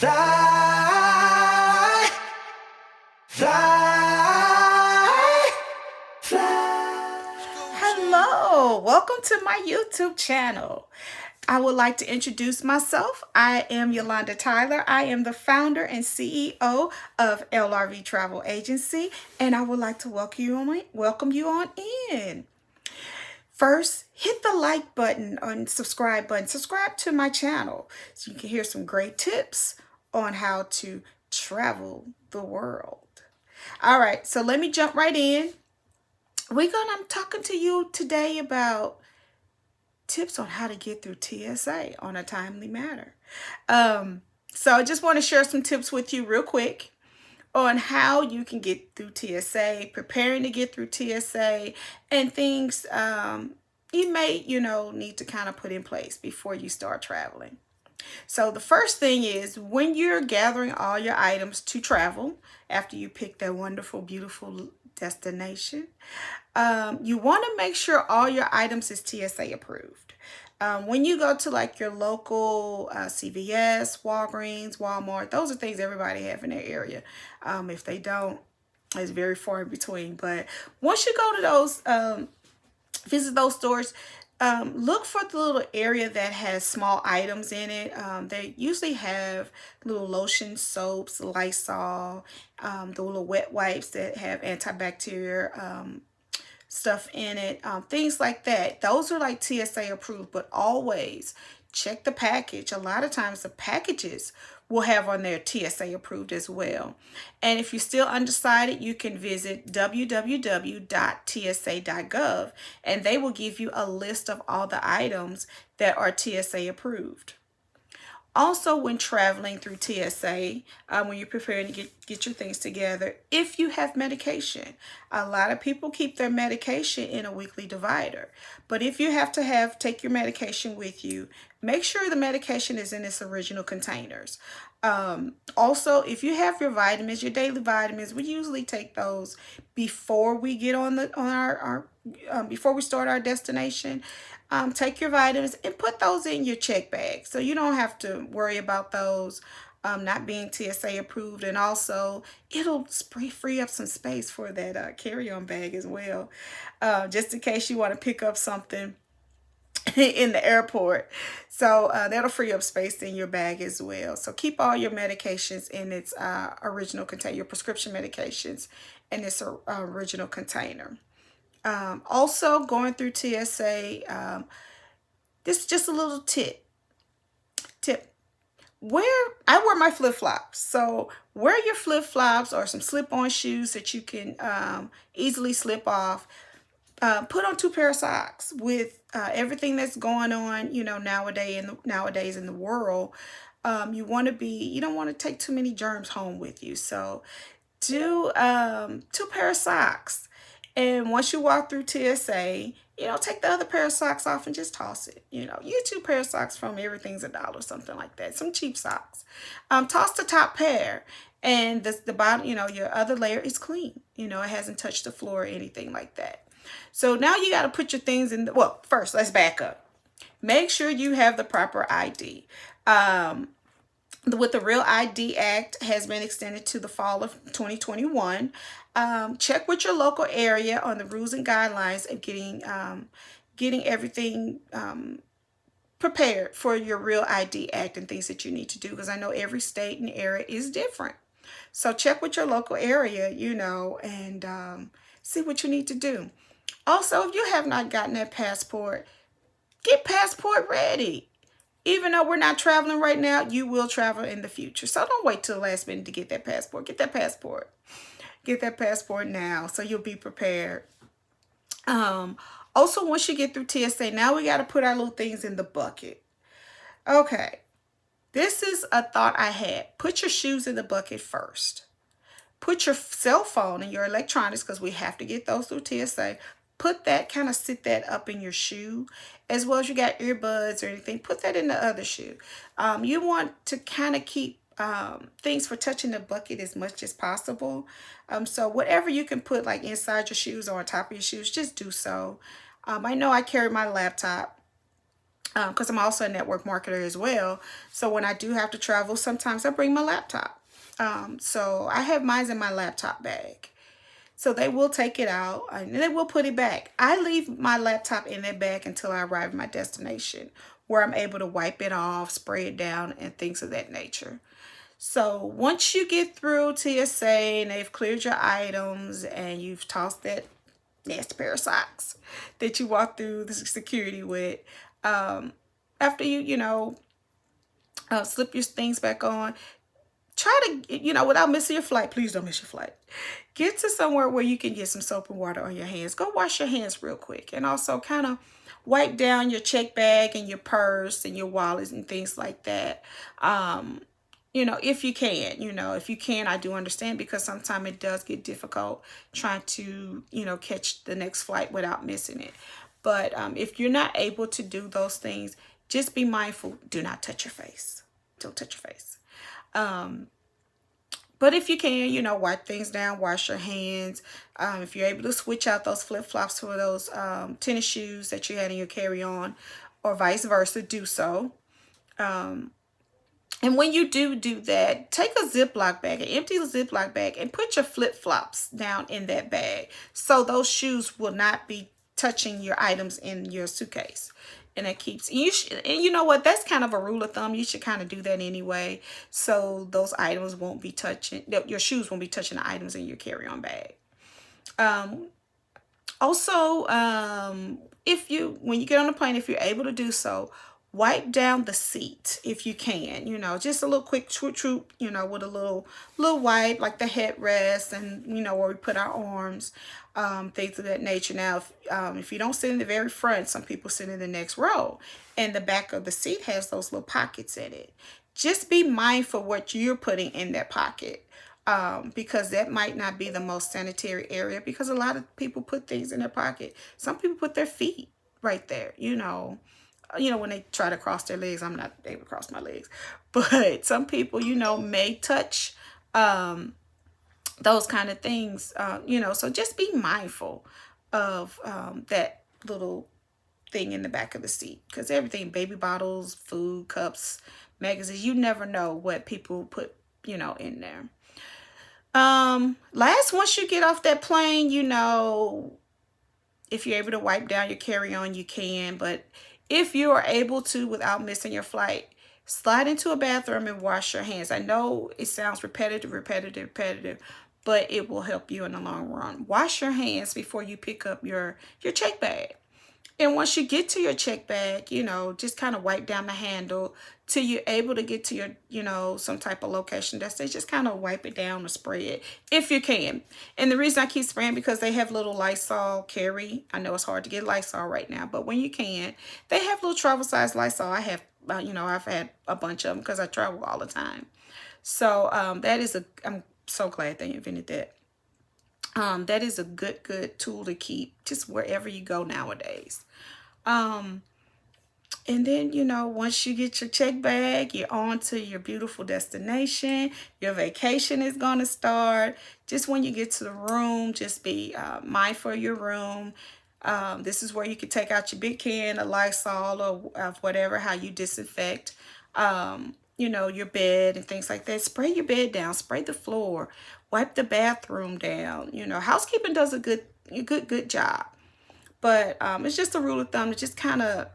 Fly, fly, fly. Hello, welcome to my YouTube channel. I would like to introduce myself. I am Yolanda Tyler. I am the founder and CEO of LRV Travel Agency, and I would like to welcome you on in. First, hit the like button and subscribe button. Subscribe to my channel so you can hear some great tips on how to travel the world. All right, so let me jump right in. I'm talking to you today about tips on how to get through TSA on a timely manner. So I just want to share some tips with you real quick on how you can get through TSA, preparing to get through TSA, and things you may, need to kind of put in place before you start traveling. So the first thing is when you're gathering all your items to travel, after you pick that wonderful, beautiful destination, you want to make sure all your items is TSA approved. When you go to like your local CVS, Walgreens, Walmart, those are things everybody have in their area. If they don't, it's very far in between. But once you go to those, visit those stores, look for the little area that has small items in it. They usually have little lotion, soaps, Lysol, the little wet wipes that have antibacterial stuff in it, things like that. Those are like TSA approved, but always check the package. A lot of times the packages will have on there TSA approved as well. And if you're still undecided, you can visit www.tsa.gov and they will give you a list of all the items that are TSA approved. Also, when traveling through TSA, when you're preparing to get your things together, if you have medication, a lot of people keep their medication in a weekly divider. But if you have to take your medication with you, make sure the medication is in its original containers. Also, if you have your vitamins, your daily vitamins, we usually take those before we get before we start our destination. Take your vitamins and put those in your check bag so you don't have to worry about those not being TSA approved. And also it'll free up some space for that carry-on bag as well, just in case you want to pick up something in the airport. So that'll free up space in your bag as well. So keep all your medications in its original container, your prescription medications in its original container. Also, going through TSA, this is just a little tip. I wear my flip-flops. So wear your flip-flops or some slip-on shoes that you can easily slip off. Put on 2 pair of socks. With everything that's going on, nowadays in the world, you don't want to take too many germs home with you. So do 2 pair of socks. And once you walk through TSA, take the other pair of socks off and just toss it. You get 2 pair of socks from Everything's a Dollar, something like that. Some cheap socks. Toss the top pair, and the bottom, your other layer is clean. It hasn't touched the floor or anything like that. So now you got to put your things in well, first, let's back up. Make sure you have the proper ID. With the Real ID Act has been extended to the fall of 2021. Check with your local area on the rules and guidelines of getting everything prepared for your Real ID Act and things that you need to do, because I know every state and area is different. So check with your local area, and see what you need to do. Also, if you have not gotten that passport, get passport ready. Even though we're not traveling right now, you will travel in the future. So don't wait till the last minute to get that passport. Get that passport. Get that passport now so you'll be prepared. Also, once you get through TSA, now we got to put our little things in the bucket. Okay. This is a thought I had. Put your shoes in the bucket first. Put your cell phone and your electronics, because we have to get those through TSA. Sit that up in your shoe, as well as you got earbuds or anything. Put that in the other shoe. You want to kind of keep things for touching the bucket as much as possible. So whatever you can put like inside your shoes or on top of your shoes, just do so. I know I carry my laptop because I'm also a network marketer as well. So when I do have to travel, sometimes I bring my laptop. So I have mine in my laptop bag. So they will take it out and they will put it back. I leave my laptop in that bag until I arrive at my destination, where I'm able to wipe it off, spray it down, and things of that nature. So once you get through TSA and they've cleared your items and you've tossed that nasty pair of socks that you walk through the security with, after slip your things back on, try to, without missing your flight, please don't miss your flight. Get to somewhere where you can get some soap and water on your hands. Go wash your hands real quick. And also kind of wipe down your check bag and your purse and your wallets and things like that. If you can, if you can, I do understand, because sometimes it does get difficult trying to, catch the next flight without missing it. But if you're not able to do those things, just be mindful. Do not touch your face. Don't touch your face. But if you can, wipe things down, wash your hands. If you're able to switch out those flip-flops for those tennis shoes that you had in your carry-on, or vice versa, do so. And when you do that, take a Ziploc bag, an empty Ziploc bag, and put your flip-flops down in that bag, so those shoes will not be touching your items in your suitcase. And it keeps and you know what, that's kind of a rule of thumb. You should kind of do that anyway, so those items won't be touching, your shoes won't be touching the items in your carry-on bag. Also, when you get on the plane, if you're able to do so, wipe down the seat if you can. Just a little quick troop, with a little wipe, like the headrest and where we put our arms, things of that nature. Now, if you don't sit in the very front, some people sit in the next row, and the back of the seat has those little pockets in it. Just be mindful what you're putting in that pocket, because that might not be the most sanitary area, because a lot of people put things in their pocket. Some people put their feet right there, when they try to cross their legs. I'm not able to cross my legs, but some people, may touch those kind of things, so just be mindful of that little thing in the back of the seat, because everything, baby bottles, food, cups, magazines, you never know what people put, in there. Once you get off that plane, if you're able to wipe down your carry-on, you can, but if you are able to, without missing your flight, slide into a bathroom and wash your hands. I know it sounds repetitive, but it will help you in the long run. Wash your hands before you pick up your check bag. And once you get to your check bag, just kind of wipe down the handle till you're able to get to your, some type of location destination. Just kind of wipe it down or spray it if you can. And the reason I keep spraying, because they have little Lysol carry. I know it's hard to get Lysol right now, but when you can, they have little travel size Lysol. I have, I've had a bunch of them because I travel all the time. So I'm so glad they invented that. That is a good tool to keep just wherever you go nowadays. And then, once you get your check bag, you're on to your beautiful destination. Your vacation is going to start. Just when you get to the room, just be mindful of your room. This is where you can take out your big can of Lysol or whatever, how you disinfect, your bed and things like that. Spray your bed down, spray the floor, wipe the bathroom down. Housekeeping does a good job. But it's just a rule of thumb to just kind of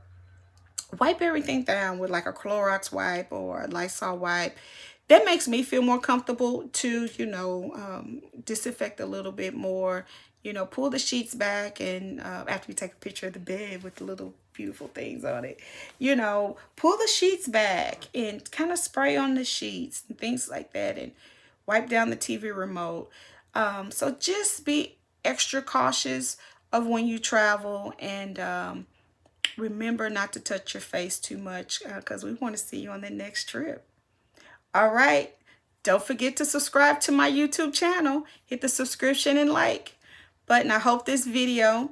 wipe everything down with like a Clorox wipe or a Lysol wipe. That makes me feel more comfortable to, disinfect a little bit more. Pull the sheets back, and after you take a picture of the bed with the little beautiful things on it, pull the sheets back and kind of spray on the sheets and things like that, and wipe down the TV remote. So just be extra cautious of when you travel, and remember not to touch your face too much, because we want to see you on the next trip. All right. Don't forget to subscribe to my YouTube channel. Hit the subscription and like button. I hope this video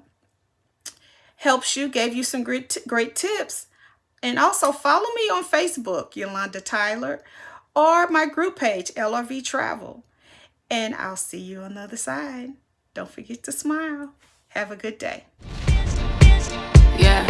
helps you, gave you some great tips. And also follow me on Facebook, Yolanda Tyler, or my group page, LRV Travel. And I'll see you on the other side. Don't forget to smile. Have a good day. Yeah.